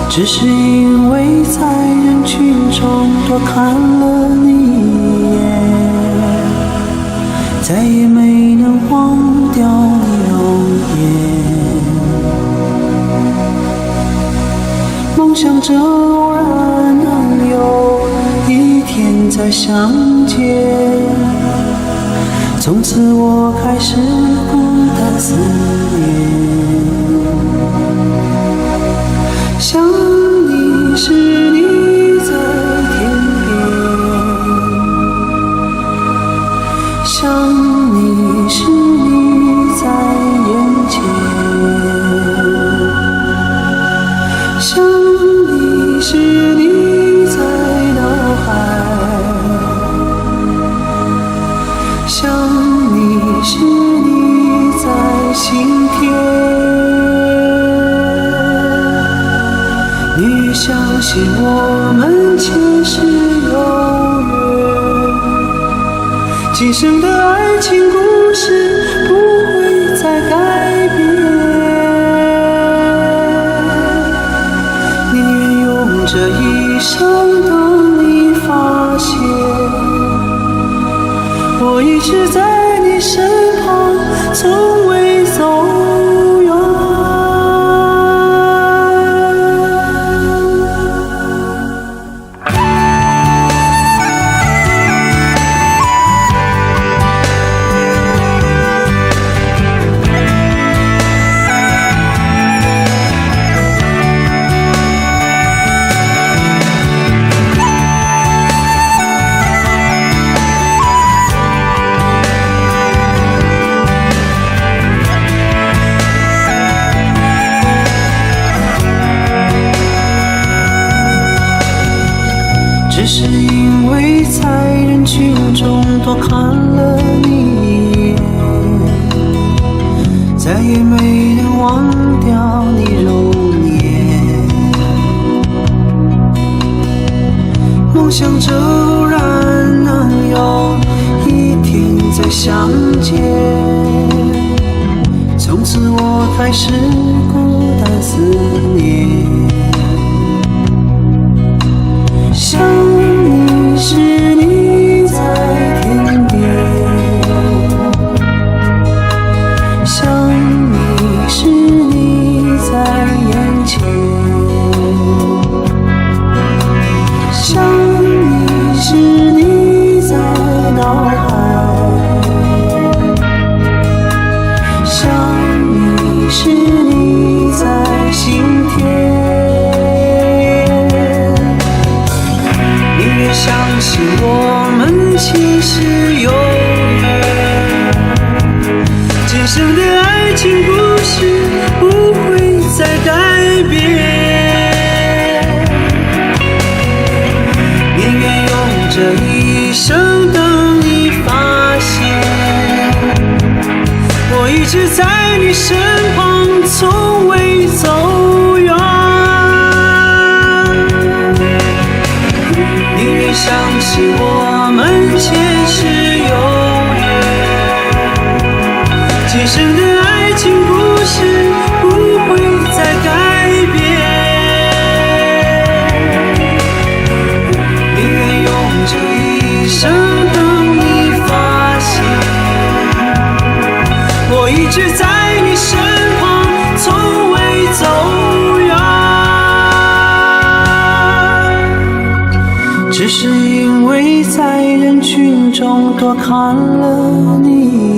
只是因为在人群中多看了你一眼，再也没能忘掉你容颜。梦想着偶然能有一天再相见，从此我开始孤单思念。想你时你在天边，想你时你在眼前，想你时你在脑海，想你时你在心田。你相信我们前世有缘，今生的爱情故事不会再改变。宁愿用这一生等你发现，我一直在你身旁，从未走远。只是因为在人群中多看了你一眼，再也没能忘掉你容颜。梦想着偶然能有一天再相见，从此我开始孤单思念。想你时你在天边，想你时你在眼前，想你时你在脑海，想你时你在心田。相信我们前世有缘，今生的爱情故事不会再改变。宁愿用这一生等你发现，我一直在你身旁，从未走远。相信我们前世有缘，今生的爱情故事不会再改变。宁愿用这一生等你发现，我一直在你身旁，从未走远。只是因为在人群中多看了你